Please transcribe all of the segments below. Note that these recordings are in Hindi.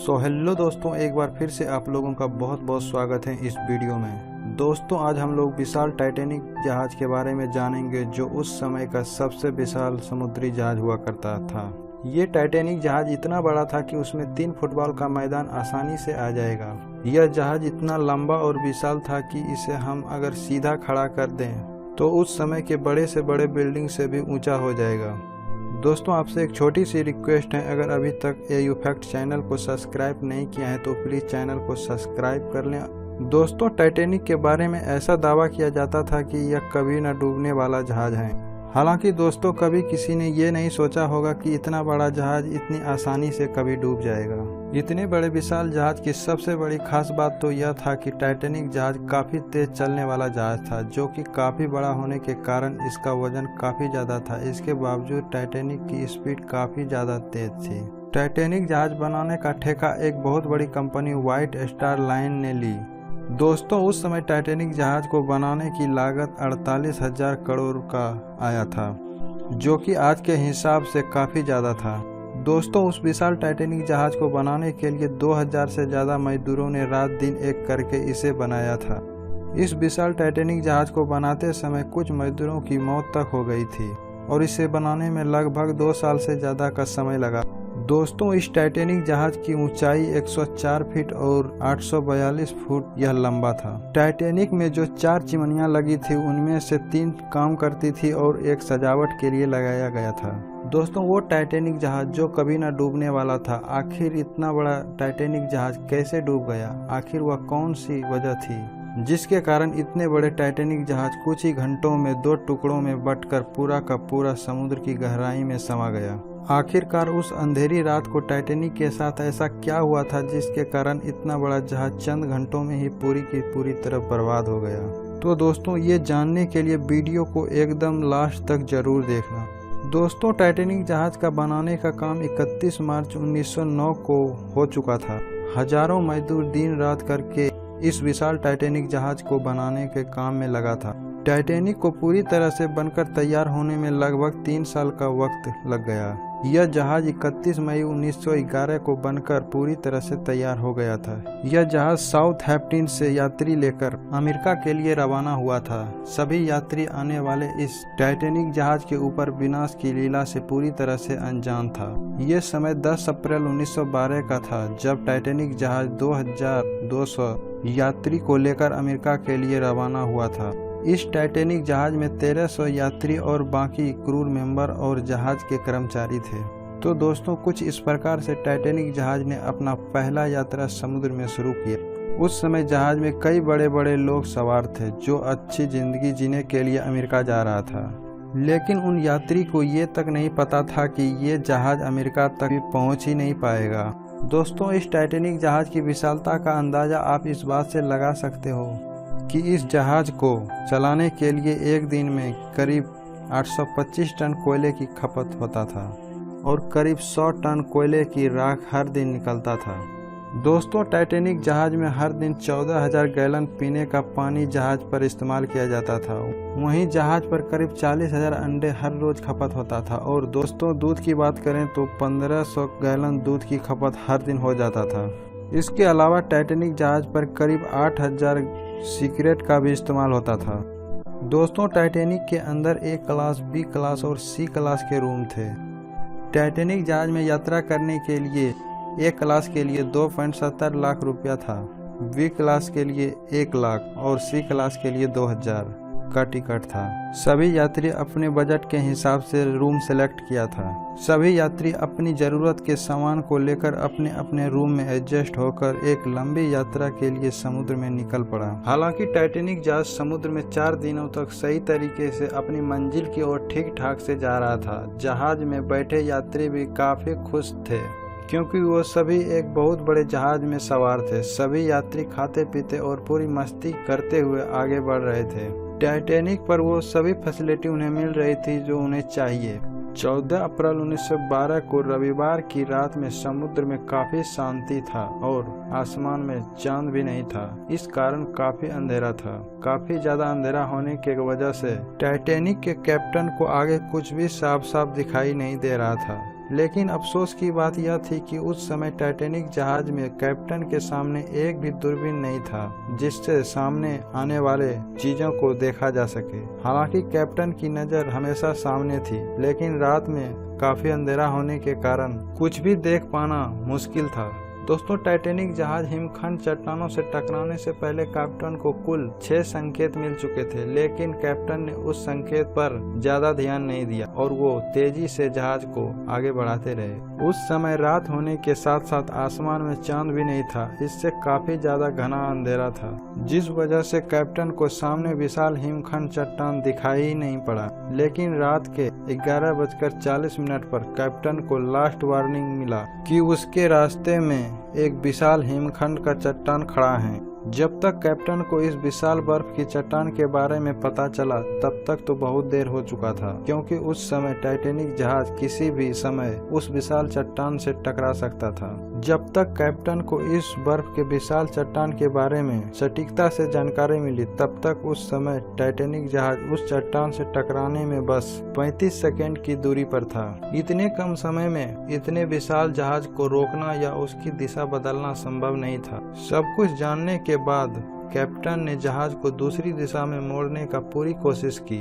हेलो दोस्तों, एक बार फिर से आप लोगों का बहुत बहुत स्वागत है इस वीडियो में। दोस्तों, आज हम लोग विशाल टाइटैनिक जहाज के बारे में जानेंगे जो उस समय का सबसे विशाल समुद्री जहाज हुआ करता था। ये टाइटैनिक जहाज इतना बड़ा था कि उसमें 3 फुटबॉल का मैदान आसानी से आ जाएगा। यह जहाज इतना लंबा और विशाल था कि इसे हम अगर सीधा खड़ा कर दें तो उस समय के बड़े से बड़े बिल्डिंग से भी ऊंचा हो जाएगा। दोस्तों, आपसे एक छोटी सी रिक्वेस्ट है, अगर अभी तक एयू फैक्ट चैनल को सब्सक्राइब नहीं किया है तो प्लीज़ चैनल को सब्सक्राइब कर लें। दोस्तों, टाइटैनिक के बारे में ऐसा दावा किया जाता था कि यह कभी न डूबने वाला जहाज है। हालांकि दोस्तों, कभी किसी ने ये नहीं सोचा होगा कि इतना बड़ा जहाज इतनी आसानी से कभी डूब जाएगा। इतने बड़े विशाल जहाज की सबसे बड़ी खास बात तो यह था कि टाइटैनिक जहाज काफी तेज चलने वाला जहाज था, जो कि काफी बड़ा होने के कारण इसका वजन काफी ज्यादा था। इसके बावजूद टाइटैनिक की स्पीड काफी ज्यादा तेज थी। टाइटैनिक जहाज बनाने का ठेका एक बहुत बड़ी कंपनी व्हाइट स्टार लाइन ने ली। दोस्तों, उस समय टाइटैनिक जहाज को बनाने की लागत 48,000 करोड़ का आया था, जो कि आज के हिसाब से काफी ज्यादा था। दोस्तों, उस विशाल टाइटैनिक जहाज को बनाने के लिए 2000 से ज्यादा मजदूरों ने रात दिन एक करके इसे बनाया था। इस विशाल टाइटैनिक जहाज को बनाते समय कुछ मजदूरों की मौत तक हो गई थी और इसे बनाने में लगभग 2 साल से ज्यादा का समय लगा। दोस्तों, इस टाइटैनिक जहाज की ऊंचाई 104 फीट और 842 फुट यह लंबा था। टाइटैनिक में जो 4 चिमनियां लगी थी उनमें से 3 काम करती थी और एक सजावट के लिए लगाया गया था। दोस्तों, वो टाइटैनिक जहाज जो कभी न डूबने वाला था, आखिर इतना बड़ा टाइटैनिक जहाज कैसे डूब गया? आखिर वह कौन सी वजह थी जिसके कारण इतने बड़े टाइटैनिक जहाज कुछ ही घंटों में 2 टुकड़ों में बंटकर पूरा का पूरा समुद्र की गहराई में समा गया? आखिरकार उस अंधेरी रात को टाइटैनिक के साथ ऐसा क्या हुआ था जिसके कारण इतना बड़ा जहाज चंद घंटों में ही पूरी की पूरी तरह बर्बाद हो गया? तो दोस्तों, ये जानने के लिए वीडियो को एकदम लास्ट तक जरूर देखना। दोस्तों, टाइटैनिक जहाज का बनाने का काम 31 मार्च 1909 को हो चुका था। हजारों मजदूर दिन रात करके इस विशाल टाइटैनिक जहाज को बनाने के काम में लगा था। टाइटैनिक को पूरी तरह से बनकर तैयार होने में लगभग 3 साल का वक्त लग गया। यह जहाज 31 मई 1911 को बनकर पूरी तरह से तैयार हो गया था। यह जहाज साउथहैम्पटन से यात्री लेकर अमेरिका के लिए रवाना हुआ था। सभी यात्री आने वाले इस टाइटैनिक जहाज के ऊपर विनाश की लीला से पूरी तरह से अनजान था। यह समय 10 अप्रैल 1912 का था, जब टाइटैनिक जहाज 2200 यात्री को लेकर अमेरिका के लिए रवाना हुआ था। इस टाइटैनिक जहाज में 1300 यात्री और बाकी क्रू मेंबर और जहाज के कर्मचारी थे। तो दोस्तों, कुछ इस प्रकार से टाइटैनिक जहाज ने अपना पहला यात्रा समुद्र में शुरू किया। उस समय जहाज में कई बड़े बड़े लोग सवार थे जो अच्छी जिंदगी जीने के लिए अमेरिका जा रहा था, लेकिन उन यात्री को ये तक नहीं पता था कि ये जहाज अमेरिका तक भी पहुंच ही नहीं पाएगा। दोस्तों, इस टाइटैनिक जहाज की विशालता का अंदाजा आप इस बात से लगा सकते हो कि इस जहाज को चलाने के लिए एक दिन में करीब 825 टन कोयले की खपत होता था और करीब 100 टन कोयले की राख हर दिन निकलता था। दोस्तों, टाइटैनिक जहाज में हर दिन 14,000 गैलन पीने का पानी जहाज पर इस्तेमाल किया जाता था। वहीं जहाज पर करीब 40,000 अंडे हर रोज खपत होता था। और दोस्तों, दूध की बात करें तो 1500 गैलन दूध की खपत हर दिन हो जाता था। इसके अलावा टाइटैनिक जहाज पर करीब 8,000 सिगरेट का भी इस्तेमाल होता था। दोस्तों, टाइटैनिक के अंदर A क्लास, B क्लास और C क्लास के रूम थे। टाइटैनिक जहाज में यात्रा करने के लिए A क्लास के लिए 2.70 लाख रुपया था, B क्लास के लिए 1 लाख और C क्लास के लिए 2,000 का टिकट था। सभी यात्री अपने बजट के हिसाब से रूम सेलेक्ट किया था। सभी यात्री अपनी जरूरत के सामान को लेकर अपने अपने रूम में एडजस्ट होकर एक लंबी यात्रा के लिए समुद्र में निकल पड़ा। हालांकि टाइटैनिक जहाज समुद्र में 4 दिनों तक सही तरीके से अपनी मंजिल की ओर ठीक ठाक से जा रहा था। जहाज में बैठे यात्री भी काफी खुश थे क्योंकि वो सभी एक बहुत बड़े जहाज में सवार थे। सभी यात्री खाते पीते और पूरी मस्ती करते हुए आगे बढ़ रहे थे। टाइटैनिक पर वो सभी फैसिलिटी उन्हें मिल रही थी जो उन्हें चाहिए। 14 अप्रैल 1912 को रविवार की रात में समुद्र में काफी शांति था और आसमान में चांद भी नहीं था। इस कारण काफी अंधेरा था। काफी ज्यादा अंधेरा होने की वजह से टाइटैनिक के कैप्टन को आगे कुछ भी साफ साफ दिखाई नहीं दे रहा था। लेकिन अफसोस की बात यह थी कि उस समय टाइटैनिक जहाज में कैप्टन के सामने एक भी दूरबीन नहीं था जिससे सामने आने वाले चीजों को देखा जा सके। हालांकि कैप्टन की नजर हमेशा सामने थी, लेकिन रात में काफी अंधेरा होने के कारण कुछ भी देख पाना मुश्किल था। दोस्तों, टाइटैनिक जहाज हिमखंड चट्टानों से टकराने से पहले कैप्टन को कुल 6 संकेत मिल चुके थे, लेकिन कैप्टन ने उस संकेत पर ज्यादा ध्यान नहीं दिया और वो तेजी से जहाज को आगे बढ़ाते रहे। उस समय रात होने के साथ साथ आसमान में चांद भी नहीं था, इससे काफी ज्यादा घना अंधेरा था, जिस वजह से कैप्टन को सामने विशाल हिमखंड चट्टान दिखाई ही नहीं पड़ा। लेकिन रात के 11:40 पर कैप्टन को लास्ट वार्निंग मिला कि उसके रास्ते में एक विशाल हिमखंड का चट्टान खड़ा है। जब तक कैप्टन को इस विशाल बर्फ की चट्टान के बारे में पता चला तब तक तो बहुत देर हो चुका था, क्योंकि उस समय टाइटैनिक जहाज किसी भी समय उस विशाल चट्टान से टकरा सकता था। जब तक कैप्टन को इस बर्फ के विशाल चट्टान के बारे में सटीकता से जानकारी मिली तब तक उस समय टाइटैनिक जहाज उस चट्टान से टकराने में बस 35 सेकंड की दूरी पर था। इतने कम समय में इतने विशाल जहाज को रोकना या उसकी दिशा बदलना संभव नहीं था। सब कुछ जानने के बाद कैप्टन ने जहाज को दूसरी दिशा में मोड़ने का पूरी कोशिश की,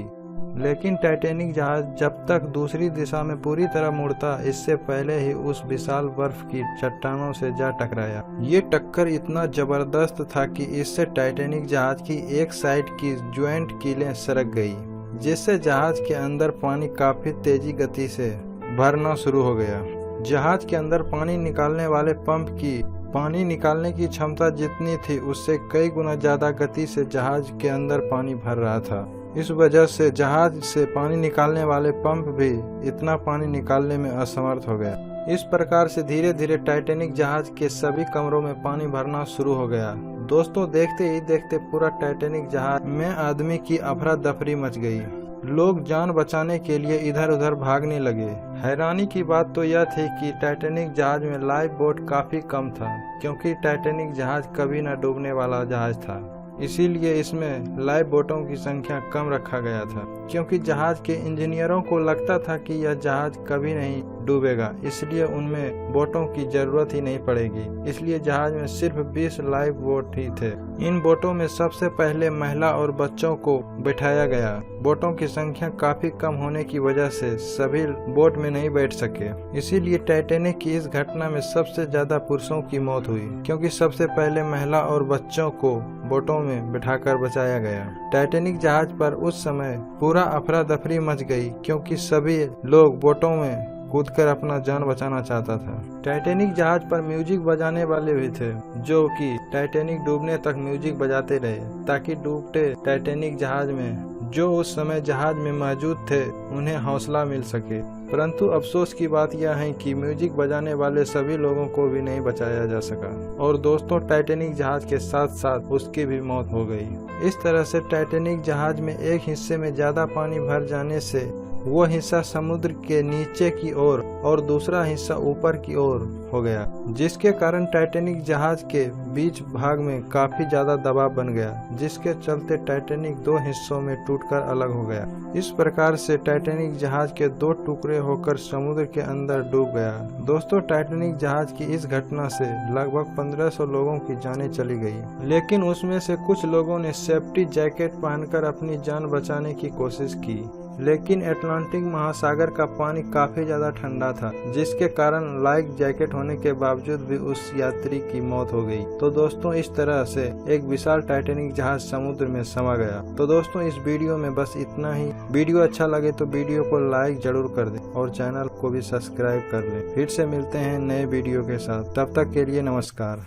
लेकिन टाइटैनिक जहाज जब तक दूसरी दिशा में पूरी तरह मुड़ता इससे पहले ही उस विशाल बर्फ की चट्टानों से जा टकराया। ये टक्कर इतना जबरदस्त था कि इससे टाइटैनिक जहाज की एक साइड की ज्वाइंट कीलें सरक गई, जिससे जहाज के अंदर पानी काफी तेजी गति से भरना शुरू हो गया। जहाज के अंदर पानी निकालने वाले पंप की पानी निकालने की क्षमता जितनी थी उससे कई गुना ज्यादा गति से जहाज के अंदर पानी भर रहा था। इस वजह से जहाज से पानी निकालने वाले पंप भी इतना पानी निकालने में असमर्थ हो गया। इस प्रकार से धीरे धीरे टाइटैनिक जहाज के सभी कमरों में पानी भरना शुरू हो गया। दोस्तों, देखते ही देखते पूरा टाइटैनिक जहाज में आदमी की अफरा दफरी मच गई। लोग जान बचाने के लिए इधर उधर भागने लगे। हैरानी की बात तो यह थी कि टाइटैनिक जहाज में लाइफ बोट काफी कम था, क्योंकि टाइटैनिक जहाज कभी न डूबने वाला जहाज था, इसीलिए इसमें लाइफ बोटों की संख्या कम रखा गया था, क्योंकि जहाज के इंजीनियरों को लगता था कि यह जहाज कभी नहीं डूबेगा, इसलिए उनमें बोटों की जरूरत ही नहीं पड़ेगी। इसलिए जहाज में सिर्फ 20 लाइफ बोट ही थे। इन बोटों में सबसे पहले महिला और बच्चों को बैठाया गया। बोटों की संख्या काफी कम होने की वजह से सभी बोट में नहीं बैठ सके, इसीलिए टाइटैनिक की इस घटना में सबसे ज्यादा पुरुषों की मौत हुई, क्योंकि सबसे पहले महिला और बच्चों को बोटों में बिठाकर बचाया गया। टाइटैनिक जहाज पर उस समय पूरा अफरा दफरी मच गई, क्योंकि सभी लोग बोटों में कूदकर अपना जान बचाना चाहता था। टाइटैनिक जहाज पर म्यूजिक बजाने वाले भी थे, जो कि टाइटैनिक डूबने तक म्यूजिक बजाते रहे, ताकि डूबते टाइटैनिक जहाज में जो उस समय जहाज में मौजूद थे उन्हें हौसला मिल सके। परंतु अफसोस की बात यह है कि म्यूजिक बजाने वाले सभी लोगों को भी नहीं बचाया जा सका, और दोस्तों, टाइटैनिक जहाज के साथ साथ उसकी भी मौत हो गई। इस तरह से टाइटैनिक जहाज में एक हिस्से में ज्यादा पानी भर जाने से वो हिस्सा समुद्र के नीचे की ओर और दूसरा हिस्सा ऊपर की ओर हो गया, जिसके कारण टाइटैनिक जहाज के बीच भाग में काफी ज्यादा दबाव बन गया, जिसके चलते टाइटैनिक 2 हिस्सों में टूटकर अलग हो गया। इस प्रकार से टाइटैनिक जहाज के 2 टुकड़े होकर समुद्र के अंदर डूब गया। दोस्तों, टाइटैनिक जहाज की इस घटना से लगभग 1500 लोगों की जानें चली गई, लेकिन उसमें से कुछ लोगों ने सेफ्टी जैकेट पहनकर अपनी जान बचाने की कोशिश की, लेकिन अटलांटिक महासागर का पानी काफी ज्यादा ठंडा था, जिसके कारण लाइफ जैकेट होने के बावजूद भी उस यात्री की मौत हो गई। तो दोस्तों, इस तरह से एक विशाल टाइटैनिक जहाज समुद्र में समा गया। तो दोस्तों, इस वीडियो में बस इतना ही। वीडियो अच्छा लगे तो वीडियो को लाइक जरूर कर दें और चैनल को भी सब्सक्राइब कर लें। फिर से मिलते हैं नए वीडियो के साथ, तब तक के लिए नमस्कार।